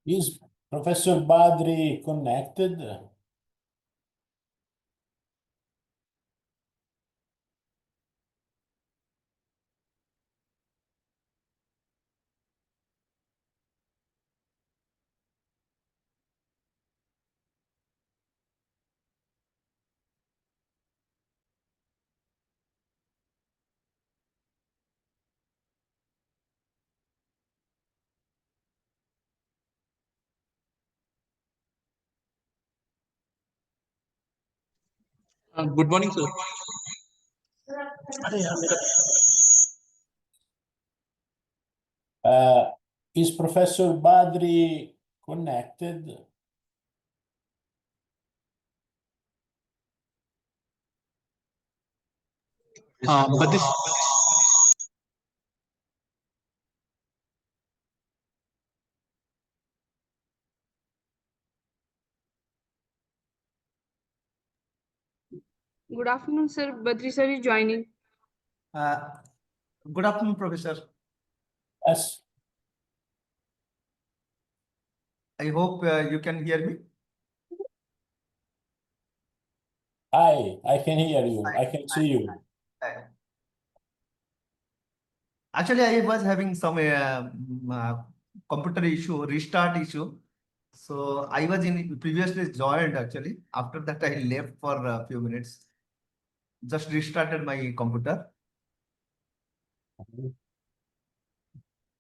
Is Professor Badri connected? Good morning, sir. Is Professor Badri connected? But this Good afternoon, sir. Badri sir is joining. Good afternoon, Professor. Yes. I hope you can hear me. Hi, I can hear you. I can see you. Actually, I was having some computer issue, restart issue. So I was previously joined actually. After that, I left for a few minutes. Just restarted my computer.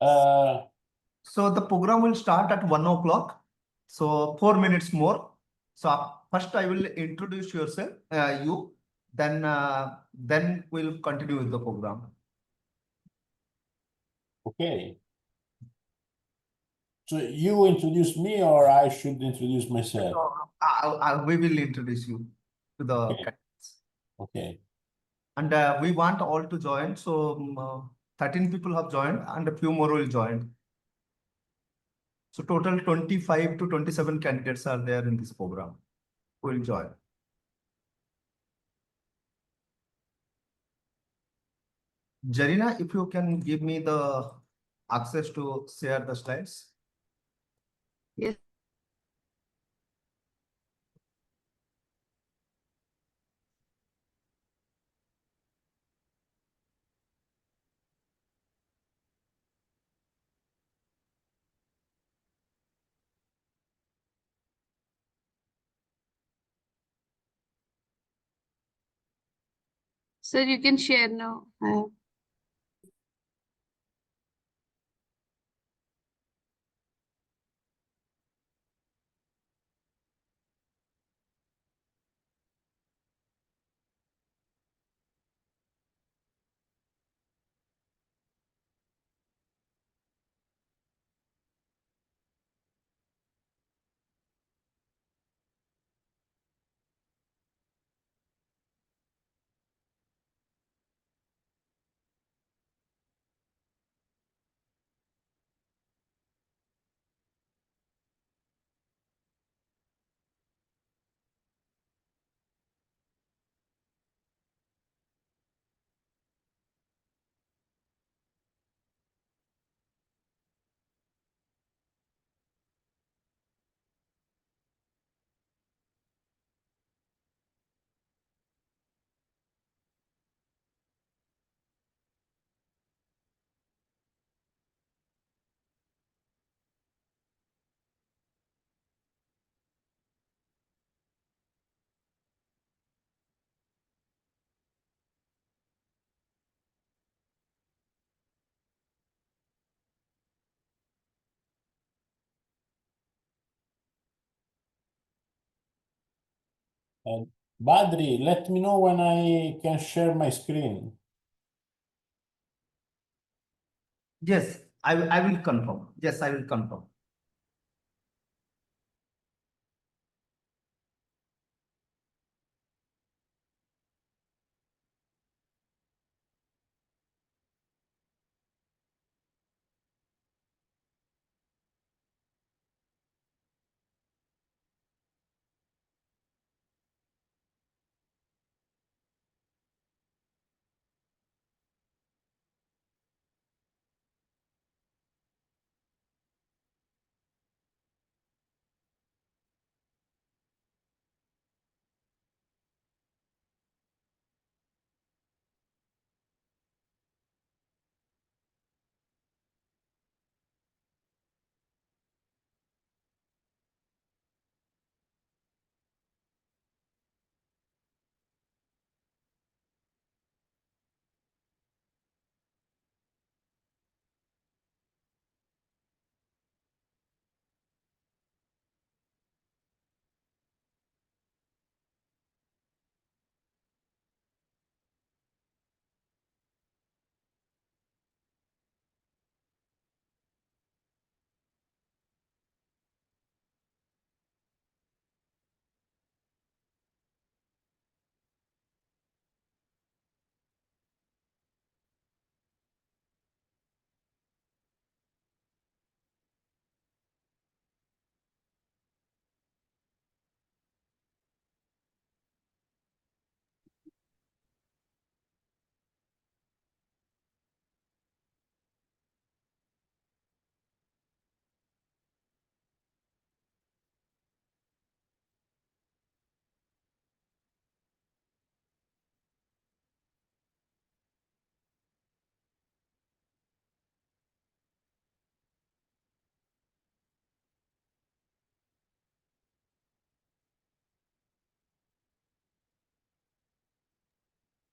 So the program will start at 1 o'clock. So 4 minutes more. So first I will introduce yourself, then we'll continue with the program. Okay. So you introduce me or I should introduce myself? We will introduce you to the candidates. Okay. And we want all to join. So 13 people have joined and a few more will join. So total 25 to 27 candidates are there in this program who will join. Jarina, if you can give me the access to share the slides. Yes. Sir, you can share now. Badri, let me know when I can share my screen. Yes, I will confirm. Yes, I will confirm.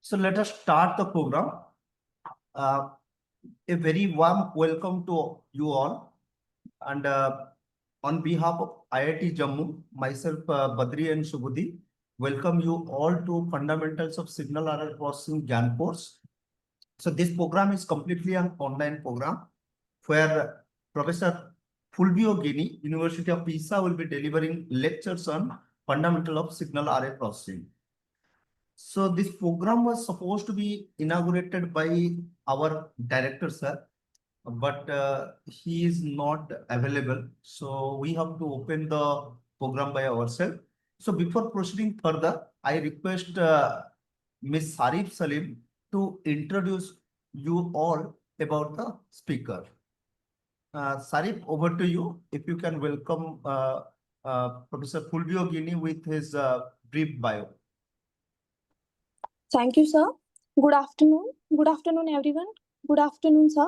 So let us start the program. A very warm welcome to you all. And on behalf of IIT Jammu, myself, Badri and Subudhi, welcome you all to Fundamentals of Signal Error Processing GAN course. So this program is completely an online program where Professor Fulvio Guini, University of Pisa, will be delivering lectures on fundamental of signal array processing. So this program was supposed to be inaugurated by our director, sir, but he is not available. So we have to open the program by ourselves. So before proceeding further, I request Ms. Sarif Salim to introduce you all about the speaker. Sarif, over to you. If you can welcome Professor Fulvio Guini with his brief bio. Thank you, sir. Good afternoon. Good afternoon, everyone. Good afternoon, sir.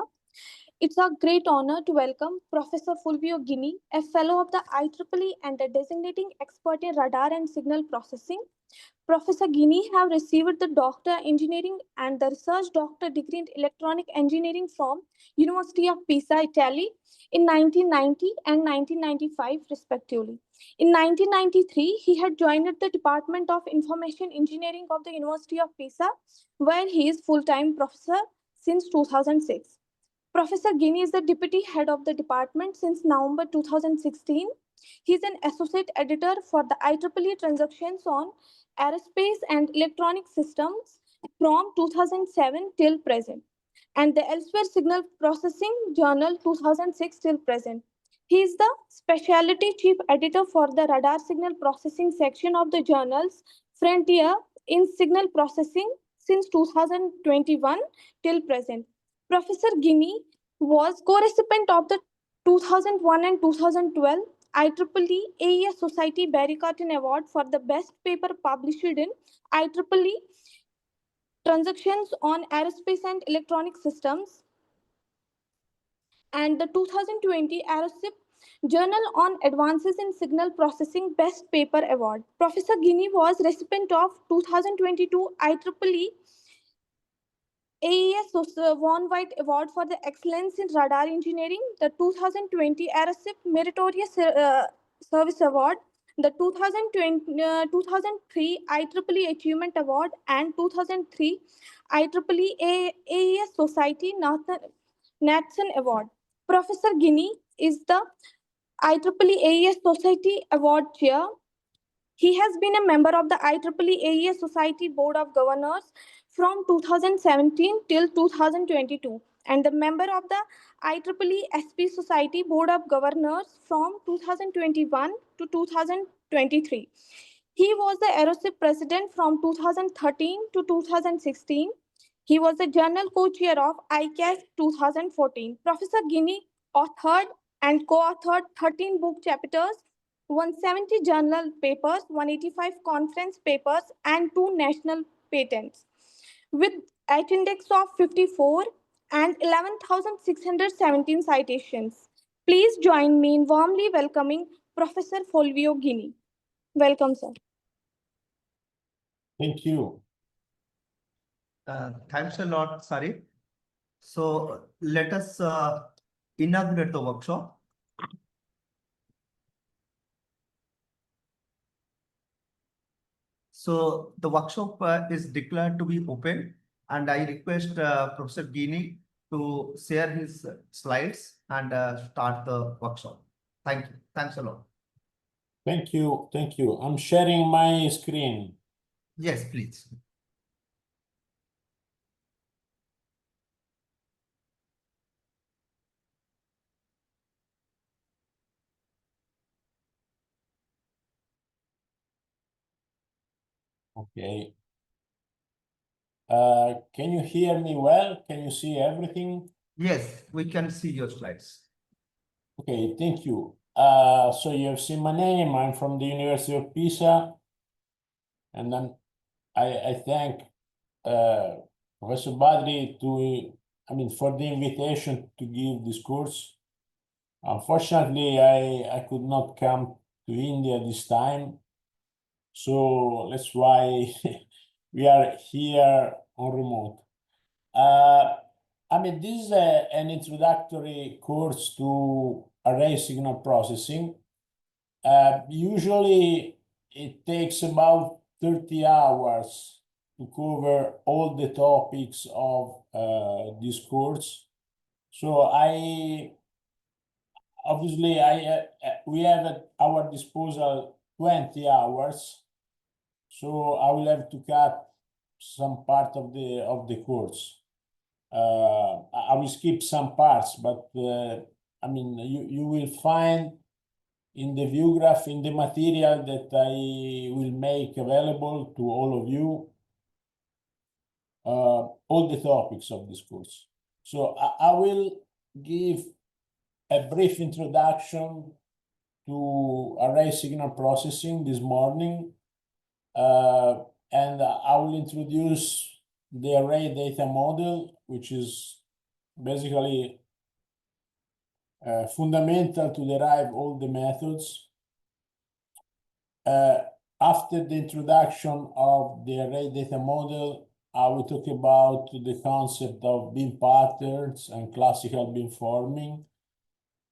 It's a great honor to welcome Professor Fulvio Guini, a fellow of the IEEE and a designating expert in radar and signal processing. Professor Guini have received the Doctor Engineering and the Research Doctor degree in Electronic Engineering from University of Pisa, Italy in 1990 and 1995 respectively. In 1993, he had joined the Department of Information Engineering of the University of Pisa, where he is full-time professor since 2006. Professor Guini is the deputy head of the department since November 2016. He is an associate editor for the IEEE Transactions on Aerospace and Electronic Systems from 2007 till present, and the Elsewhere Signal Processing Journal 2006 till present. He is the specialty chief editor for the radar signal processing section of the journals Frontier in Signal Processing since 2021 till present. Professor Guini was co-recipient of the 2001 and 2012 IEEE AES Society Barry Carton Award for the best paper published in IEEE Transactions on Aerospace and Electronic Systems, and the 2020 Aerospace Journal on Advances in Signal Processing Best Paper Award. Professor Guini was recipient of 2022 IEEE AES Von White Award for the Excellence in Radar Engineering, the 2020 Aerospace Meritorious Service Award, the 2003 IEEE Achievement Award, and 2003 IEEE AES Society Nathan Award. Professor Guini is the IEEE AES Society Award Chair. He has been a member of the IEEE AES Society Board of Governors from 2017 till 2022 and the member of the IEEE SP Society Board of Governors from 2021 to 2023. He was the Aerospace president from 2013 to 2016. He was the journal co-chair of ICAS 2014. Professor Guini authored and co-authored 13 book chapters, 170 journal papers, 185 conference papers, and 2 national patents, with at index of 54 and 11,617 citations. Please join me in warmly welcoming Professor Fulvio Guini. Welcome, sir. Thank you. Thanks a lot, Sarif. So let us inaugurate the workshop. So the workshop is declared to be open, and I request Professor Guini to share his slides and start the workshop. Thank you. Thanks a lot. Thank you. Thank you. I'm sharing my screen. Yes, please. Okay. Can you hear me well? Can you see everything? Yes, we can see your slides. Okay, thank you. So you have seen my name. I'm from the University of Pisa, and I thank Professor Badri for the invitation to give this course. Unfortunately, I could not come to India this time, so that's why we are here on remote. I mean, this is an introductory course to array signal processing. Usually it takes about 30 hours to cover all the topics of this course. So obviously we have at our disposal 20 hours. So I will have to cut some part of the course. I will skip some parts, but I mean, you will find in the view graph, in the material that I will make available to all of you, all the topics of this course. So I will give a brief introduction to array signal processing this morning, and I will introduce the array data model, which is basically fundamental to derive all the methods. After the introduction of the array data model, I will talk about the concept of beam patterns and classical beamforming.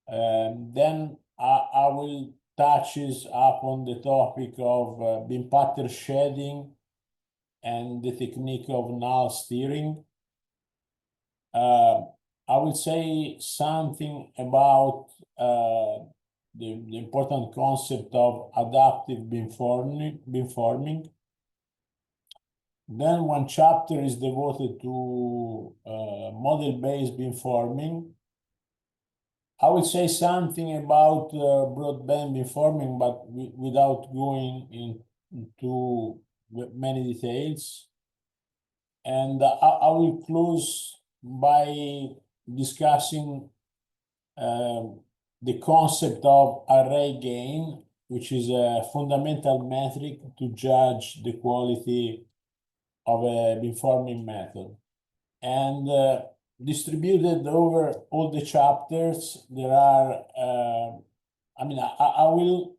Then I will touch upon the topic of beam pattern shading and the technique of null steering. I will say something about the important concept of adaptive beamforming. Then one chapter is devoted to model-based beamforming. I will say something about broadband beamforming, but without going into many details. And I will close by discussing the concept of array gain, which is a fundamental metric to judge the quality of a beamforming method. And distributed over all the chapters, there are, I mean, I will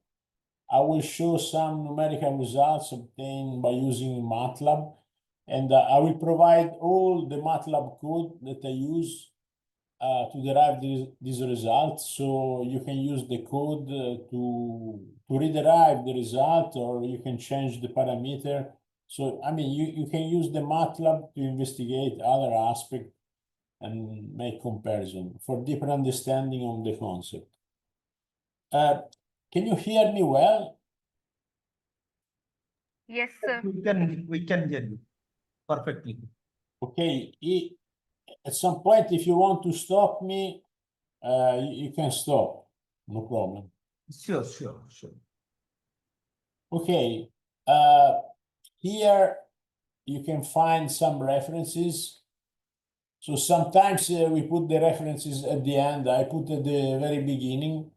show some numerical results obtained by using MATLAB, and I will provide all the MATLAB code that I use to derive these results. So you can use the code to rederive the result, or you can change the parameter. So, I mean, you can use the MATLAB to investigate other aspects and make comparison for deeper understanding of the concept. Can you hear me well? Yes, sir. We can hear you perfectly. Okay. At some point, if you want to stop me, you can stop. No problem. Sure. Okay. Here you can find some references. So sometimes we put the references at the end. I put at the very beginning.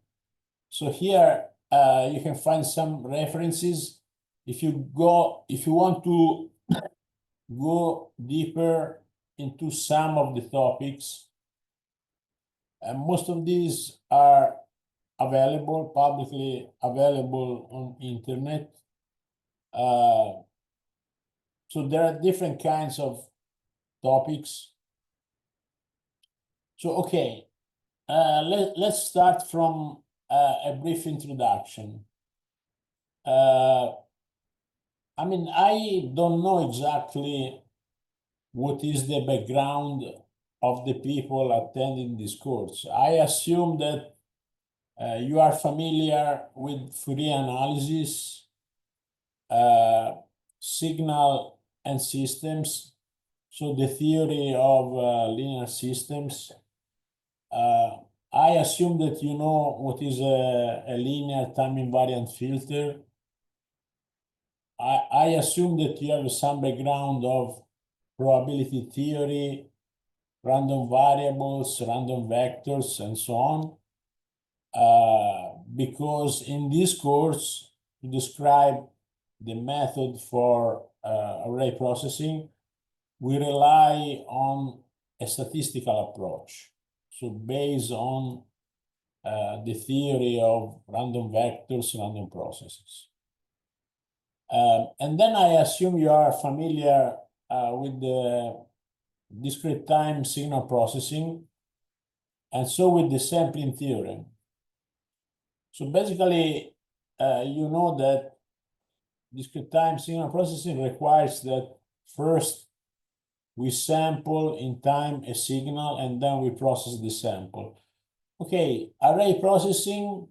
So here you can find some references. If you want to go deeper into some of the topics, and most of these are publicly available on internet. So there are different kinds of topics. So, okay, let's start from a brief introduction. I mean, I don't know exactly what is the background of the people attending this course. I assume that you are familiar with Fourier analysis, signal and systems, so the theory of linear systems. I assume that you know what is a linear time invariant filter. I assume that you have some background of probability theory, random variables, random vectors, and so on. Because in this course, to describe the method for array processing, we rely on a statistical approach. So based on the theory of random vectors, random processes. And then I assume you are familiar with the discrete time signal processing, and so with the sampling theorem. So basically, you know that discrete time signal processing requires that first we sample in time a signal and then we process the sample. Okay, array processing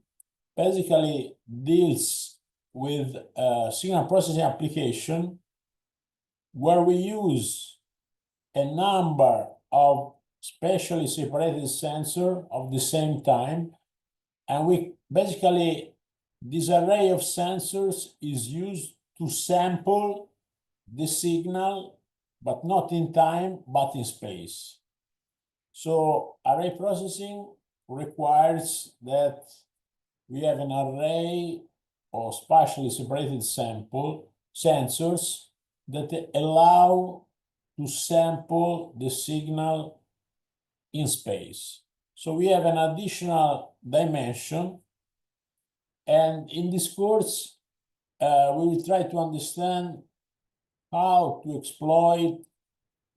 basically deals with a signal processing application where we use a number of spatially separated sensors of the same time, and we basically, this array of sensors is used to sample the signal, but not in time, but in space. So array processing requires that we have an array of spatially separated sensors that allow to sample the signal in space. So we have an additional dimension, and in this course, we will try to understand how to exploit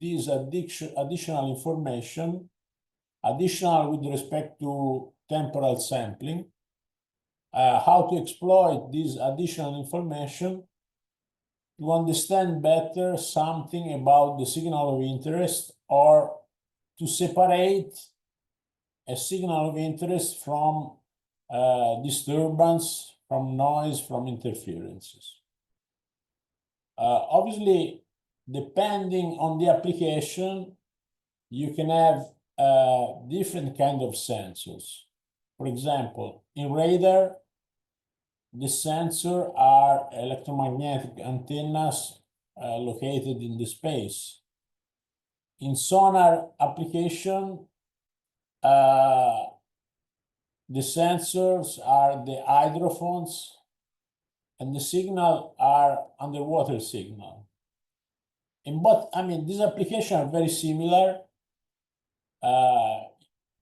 this additional information, additional with respect to temporal sampling, how to exploit this additional information to understand better something about the signal of interest, or to separate a signal of interest from disturbance, from noise, from interferences. Obviously, depending on the application, you can have different kind of sensors. For example, in radar, the sensors are electromagnetic antennas located in the space. In sonar application, the sensors are the hydrophones, and the signal are underwater signal. In both, I mean, these applications are very similar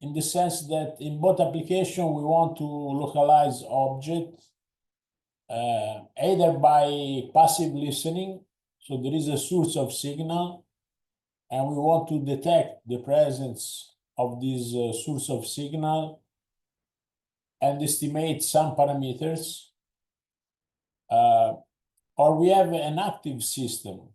in the sense that in both applications we want to localize objects either by passive listening, so there is a source of signal, and we want to detect the presence of this source of signal and estimate some parameters, or we have an active system.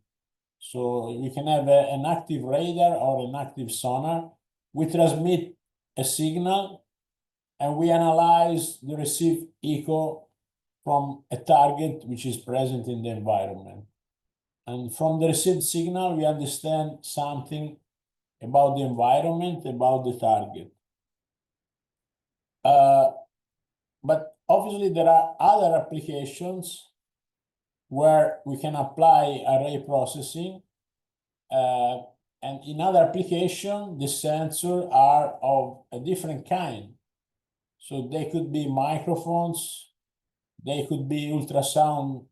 So we can have an active radar or an active sonar. We transmit a signal and we analyze the received echo from a target which is present in the environment. And from the received signal, we understand something about the environment, about the target. But obviously there are other applications where we can apply array processing. And in other applications, the sensors are of a different kind. So they could be microphones, they could be ultrasound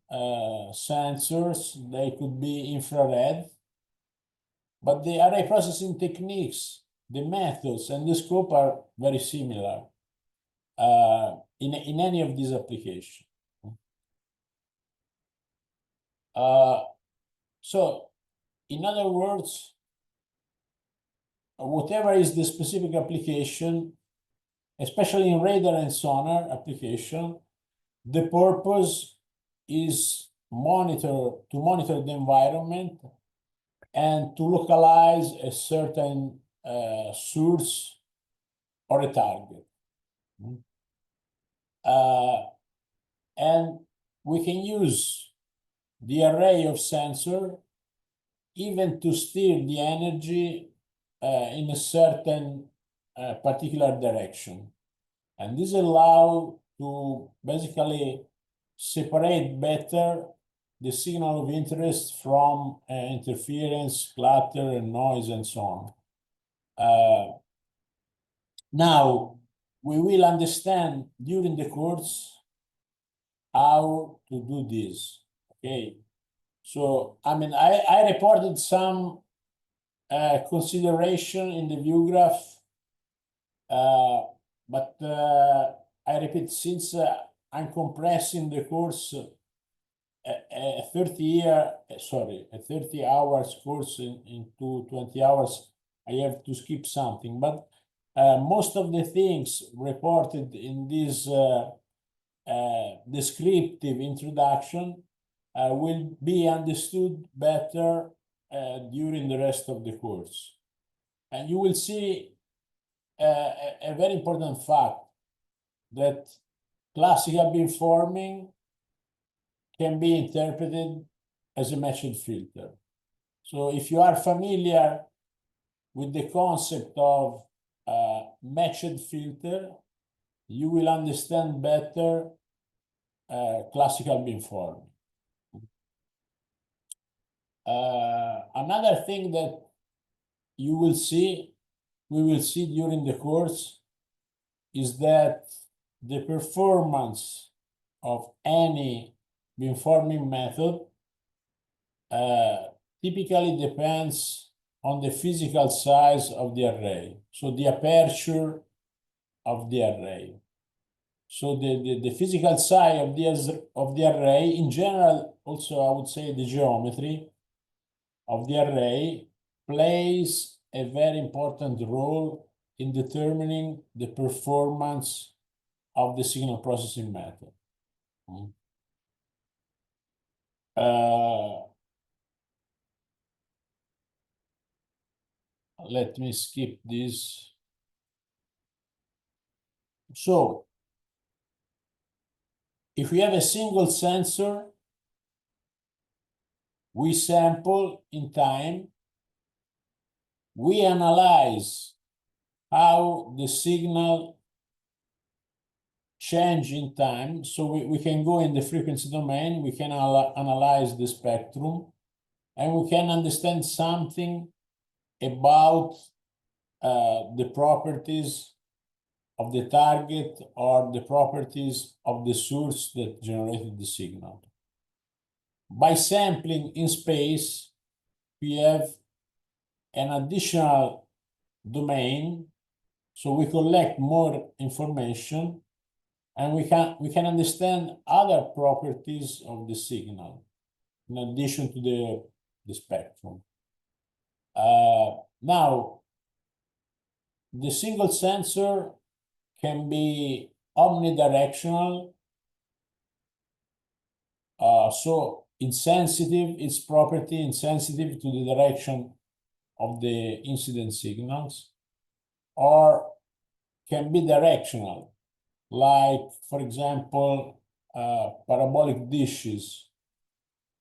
sensors, they could be infrared. But the array processing techniques, the methods, and the scope are very similar in any of these applications. So, in other words, whatever is the specific application, especially in radar and sonar application, the purpose is to monitor the environment and to localize a certain source or a target. And we can use the array of sensors even to steer the energy in a certain particular direction. And this allows to basically separate better the signal of interest from interference, clutter, and noise, and so on. Now, we will understand during the course how to do this, okay? So, I mean, I reported some consideration in the view graph, but I repeat, since I'm compressing the course a 30 hours course into 20 hours, I have to skip something. But most of the things reported in this descriptive introduction will be understood better during the rest of the course. And you will see a very important fact that classical beamforming can be interpreted as a matched filter. So if you are familiar with the concept of matched filter, you will understand better classical beamforming. Another thing that we will see during the course is that the performance of any beamforming method typically depends on the physical size of the array, so the aperture of the array. So the physical size of the array, in general, also I would say the geometry of the array plays a very important role in determining the performance of the signal processing method. Let me skip this. So, if we have a single sensor, we sample in time, we analyze how the signal change in time. So we can go in the frequency domain, we can analyze the spectrum, and we can understand something about the properties of the target or the properties of the source that generated the signal. By sampling in space, we have an additional domain, so we collect more information, and we can understand other properties of the signal in addition to the spectrum. Now, the single sensor can be omnidirectional. So insensitive, its property insensitive to the direction of the incident signals, or can be directional, like, for example, parabolic dishes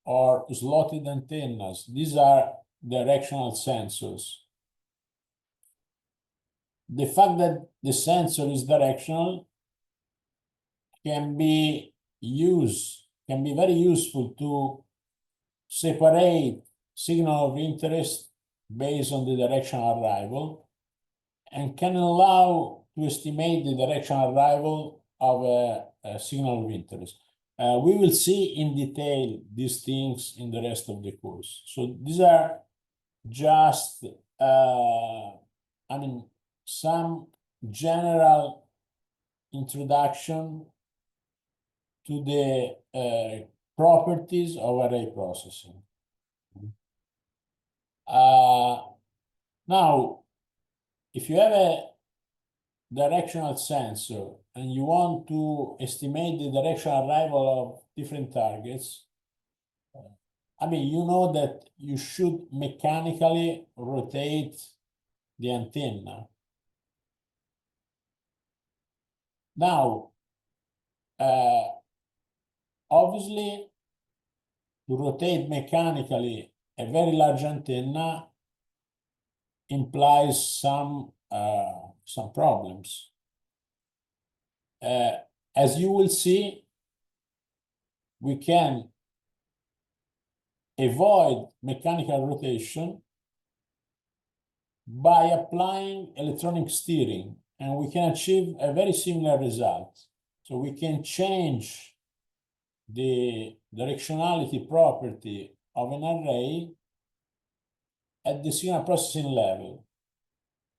or slotted antennas. These are directional sensors. The fact that the sensor is directional can be very useful to separate signal of interest based on the directional arrival, and can allow to estimate the directional arrival of a signal of interest. We will see in detail these things in the rest of the course. So these are just, some general introduction to the properties of array processing. Now, if you have a directional sensor and you want to estimate the directional arrival of different targets, you know that you should mechanically rotate the antenna. Now, obviously, to rotate mechanically a very large antenna implies some problems. As you will see, we can avoid mechanical rotation by applying electronic steering, and we can achieve a very similar result. So we can change the directionality property of an array at the signal processing level.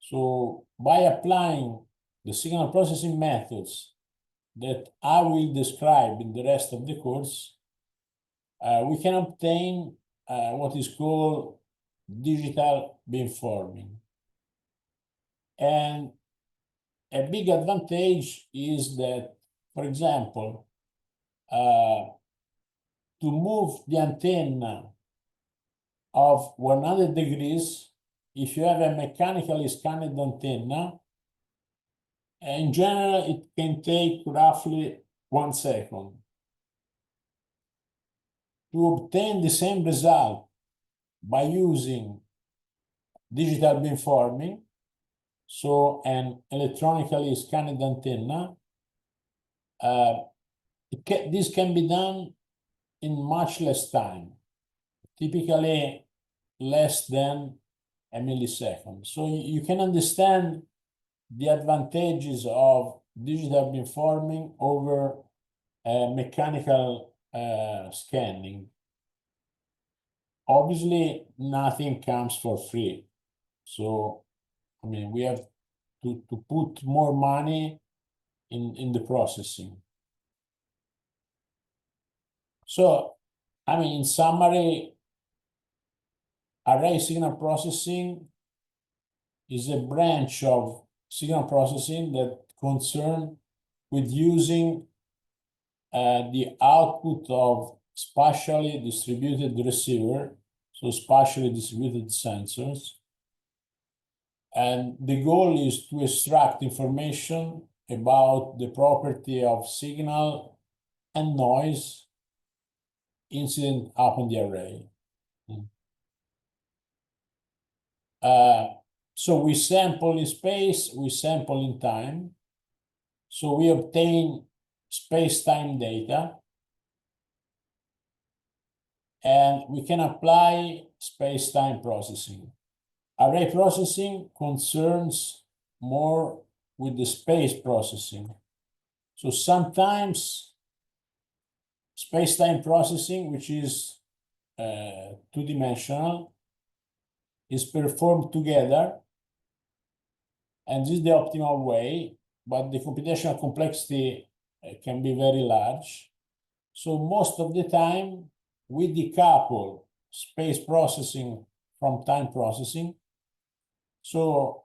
So by applying the signal processing methods that I will describe in the rest of the course, we can obtain what is called digital beamforming. And a big advantage is that, for example, to move the antenna of 100 degrees, if you have a mechanically scanned antenna, in general, it can take roughly 1 second. To obtain the same result by using digital beamforming, so an electronically scanned antenna, this can be done in much less time, typically less than a millisecond. So you can understand the advantages of digital beamforming over mechanical scanning. Obviously, nothing comes for free. So, I mean, we have to put more money in the processing. So, I mean, in summary, array signal processing is a branch of signal processing that concern with using the output of spatially distributed receiver, so spatially distributed sensors. And the goal is to extract information about the property of signal and noise incident upon the array. So we sample in space, we sample in time. So we obtain space-time data, and we can apply space-time processing. Array processing concerns more with the space processing. So sometimes space-time processing, which is two-dimensional, is performed together, and this is the optimal way, but the computational complexity can be very large. So most of the time, we decouple space processing from time processing. So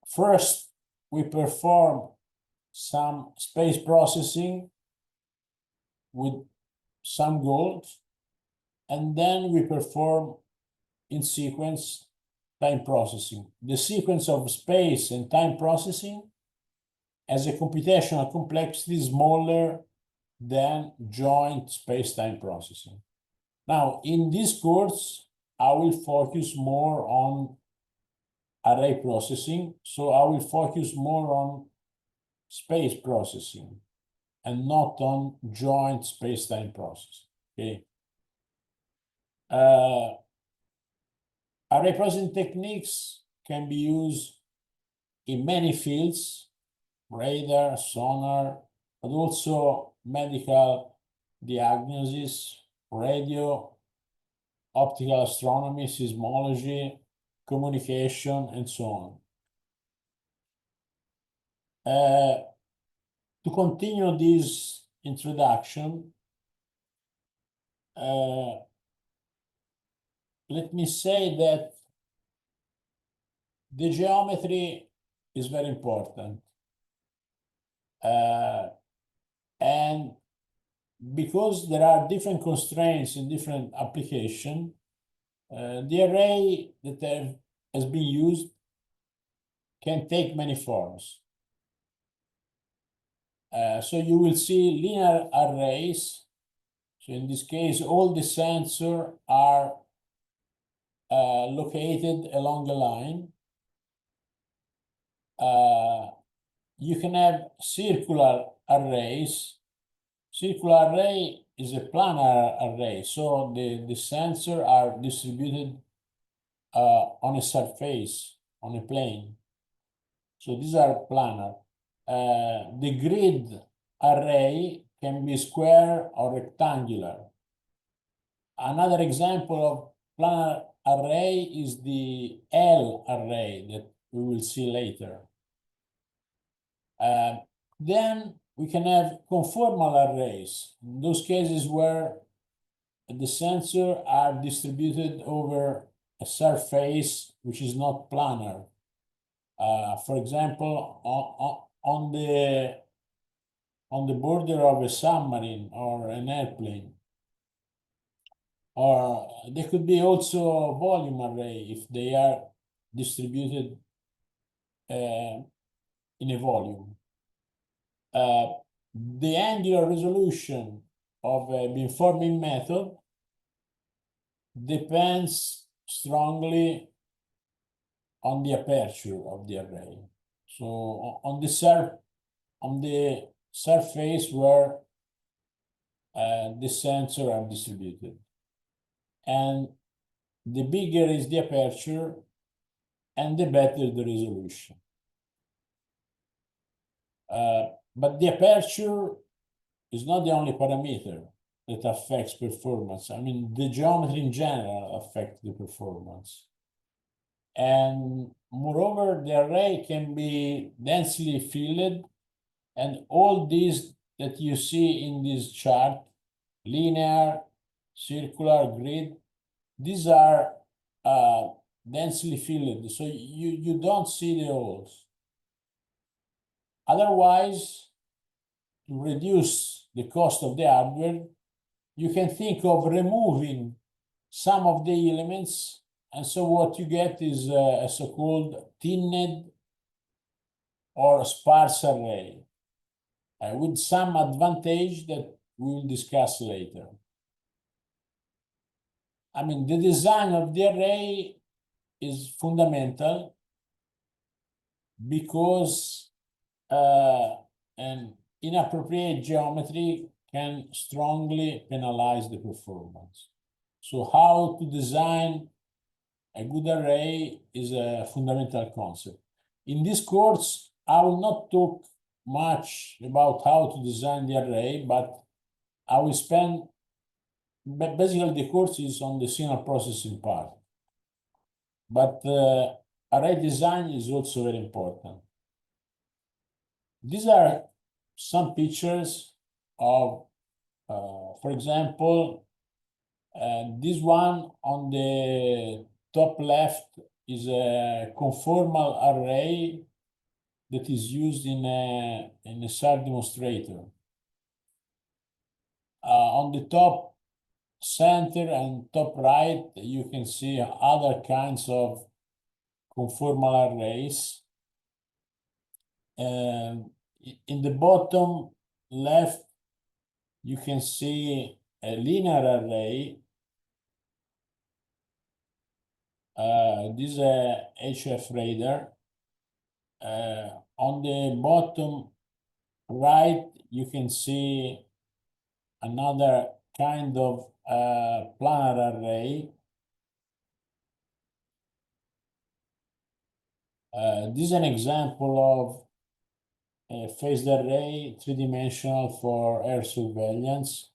first, we perform some space processing with some goals, and then we perform in sequence time processing. The sequence of space and time processing has a computational complexity smaller than joint space-time processing. Now, in this course, I will focus more on array processing, so I will focus more on space processing and not on joint space-time processing, okay? Array processing techniques can be used in many fields, radar, sonar, but also medical diagnosis, radio, optical astronomy, seismology, communication, and so on. To continue this introduction, let me say that the geometry is very important. And because there are different constraints in different applications, the array that has been used can take many forms. So you will see linear arrays. So in this case, all the sensors are located along the line. You can have circular arrays. Circular array is a planar array, so the sensors are distributed on a surface, on a plane. So these are planar. The grid array can be square or rectangular. Another example of planar array is the L array that we will see later. Then we can have conformal arrays. In those cases where the sensors are distributed over a surface which is not planar. For example, on the border of a submarine or an airplane. Or they could be also a volume array if they are distributed in a volume. The angular resolution of a beamforming method depends strongly on the aperture of the array. So on the surface where the sensors are distributed. And the bigger is the aperture and the better the resolution. But the aperture is not the only parameter that affects performance. I mean, the geometry in general affects the performance. And moreover, the array can be densely filled, and all these that you see in this chart, linear, circular, grid, these are densely filled, so you don't see the holes. Otherwise, to reduce the cost of the hardware, you can think of removing some of the elements, and so what you get is a so-called thinned or sparse array with some advantage that we will discuss later. I mean, the design of the array is fundamental because an inappropriate geometry can strongly penalize the performance. So how to design a good array is a fundamental concept. In this course, I will not talk much about how to design the array, but I will spend, basically the course is on the signal processing part. But array design is also very important. These are some pictures of, for example, this one on the top left is a conformal array that is used in a SAR demonstrator. On the top center and top right, you can see other kinds of conformal arrays. In the bottom left, you can see a linear array. This is a HF radar. On the bottom right, you can see another kind of planar array. This is an example of a phased array, three-dimensional for air surveillance.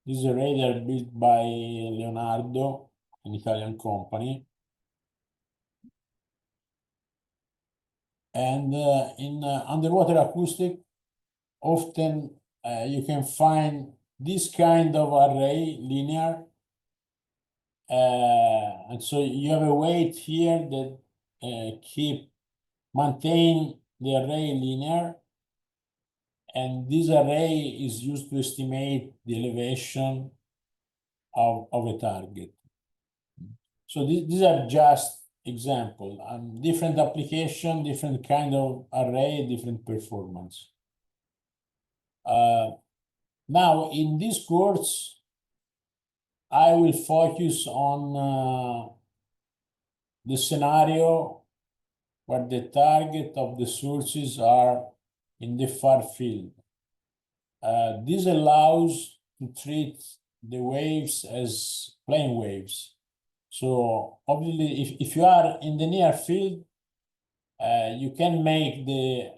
This is a radar built by Leonardo, an Italian company. And in underwater acoustic, often you can find this kind of array, linear. And so you have a weight here that maintain the array linear. And this array is used to estimate the elevation of a target. So these are just examples. Different application, different kind of array, different performance. Now, in this course, I will focus on the scenario where the target of the sources are in the far field. This allows to treat the waves as plane waves. So obviously, if you are in the near field, you can make the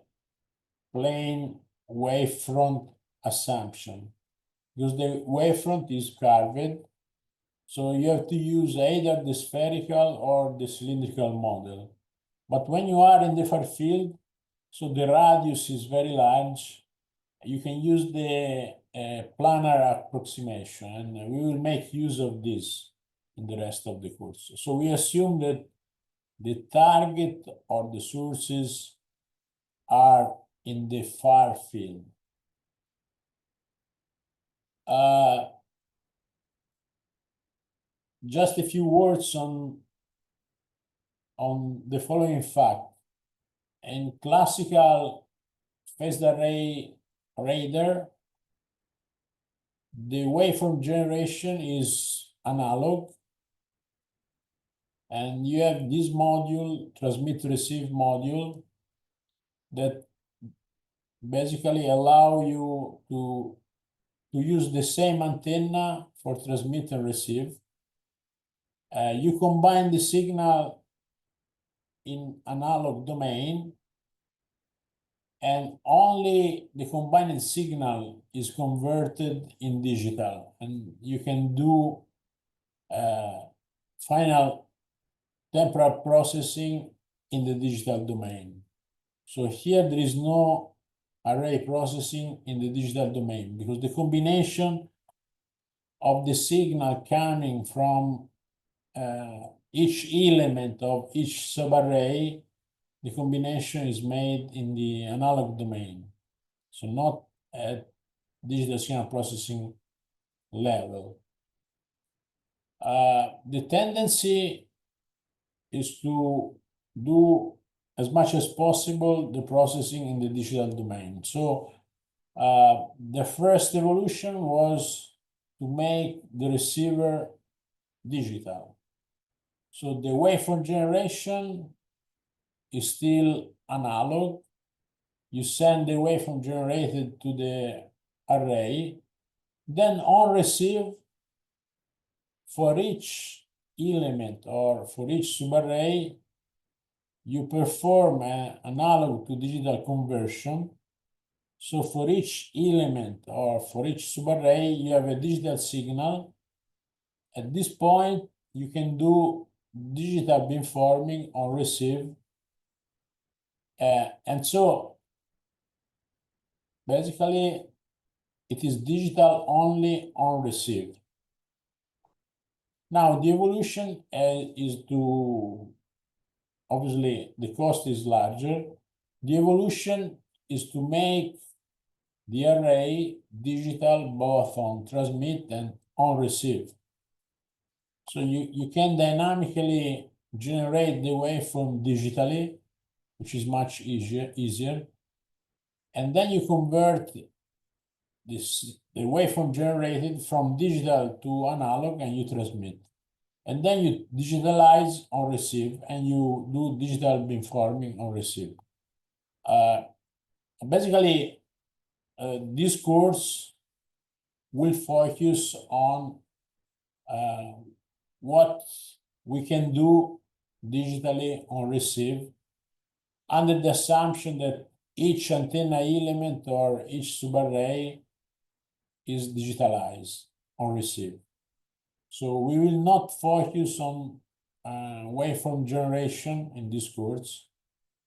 plane wavefront assumption because the wavefront is curved. So you have to use either the spherical or the cylindrical model. But when you are in the far field, so the radius is very large, you can use the a planar approximation, and we will make use of this in the rest of the course. So we assume that the target or the sources are in the far field. Just a few words on the following fact. In classical phased array radar, the waveform generation is analog, and you have this module, transmit-receive module, that basically allow you to use the same antenna for transmit and receive. You combine the signal in analog domain, and only the combined signal is converted in digital, and you can do final temporal processing in the digital domain. So here there is no array processing in the digital domain, because the combination of the signal coming from each element of each subarray, the combination is made in the analog domain, so not at digital signal processing level. The tendency is to do as much as possible the processing in the digital domain. So the first evolution was to make the receiver digital. So the waveform generation is still analog. You send the waveform generated to the array, then on receive, for each element or for each subarray, you perform an analog to digital conversion. So for each element or for each subarray, you have a digital signal. At this point, you can do digital beamforming on receive. And so basically, it is digital only on receive. Now, the evolution is to, obviously, the cost is larger. The evolution is to make the array digital both on transmit and on receive. So you can dynamically generate the waveform digitally, which is much easier. And then you convert the waveform generated from digital to analog, and you transmit. And then you digitalize on receive, and you do digital beamforming on receive. Basically, this course will focus on what we can do digitally on receive, under the assumption that each antenna element or each subarray is digitalized on receive. So we will not focus on waveform generation in this course.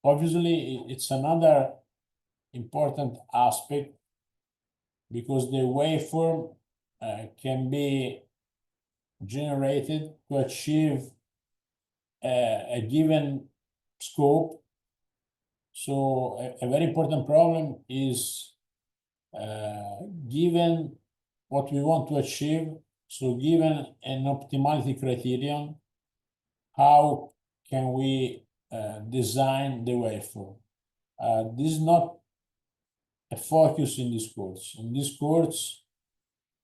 Obviously, it's another important aspect, because the waveform can be generated to achieve a given scope. So a very important problem is, given what we want to achieve, so given an optimality criterion, how can we design the waveform? This is not a focus in this course. In this course,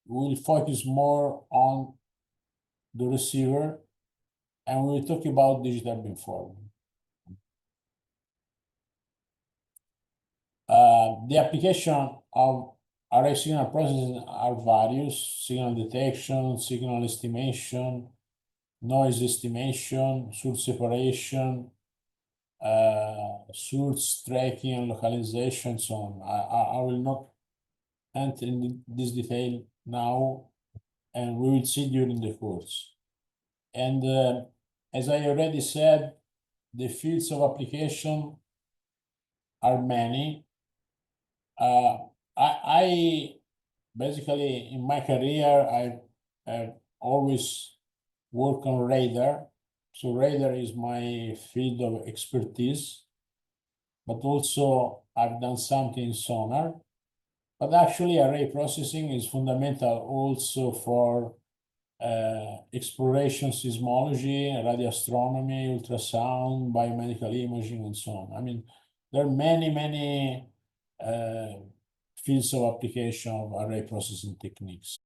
we will focus more on the receiver, and we will talk about digital beamforming. The application of array signal processing are various: signal detection, signal estimation, noise estimation, source separation, source tracking and localization, so on. I will not enter in this detail now, and we will see during the course. And as I already said, the fields of application are many. I basically in my career, I've always worked on radar. So radar is my field of expertise, but also I've done something in sonar. But actually, array processing is fundamental also for exploration, seismology, radio astronomy, ultrasound, biomedical imaging, and so on. I mean, there are many fields of application of array processing techniques.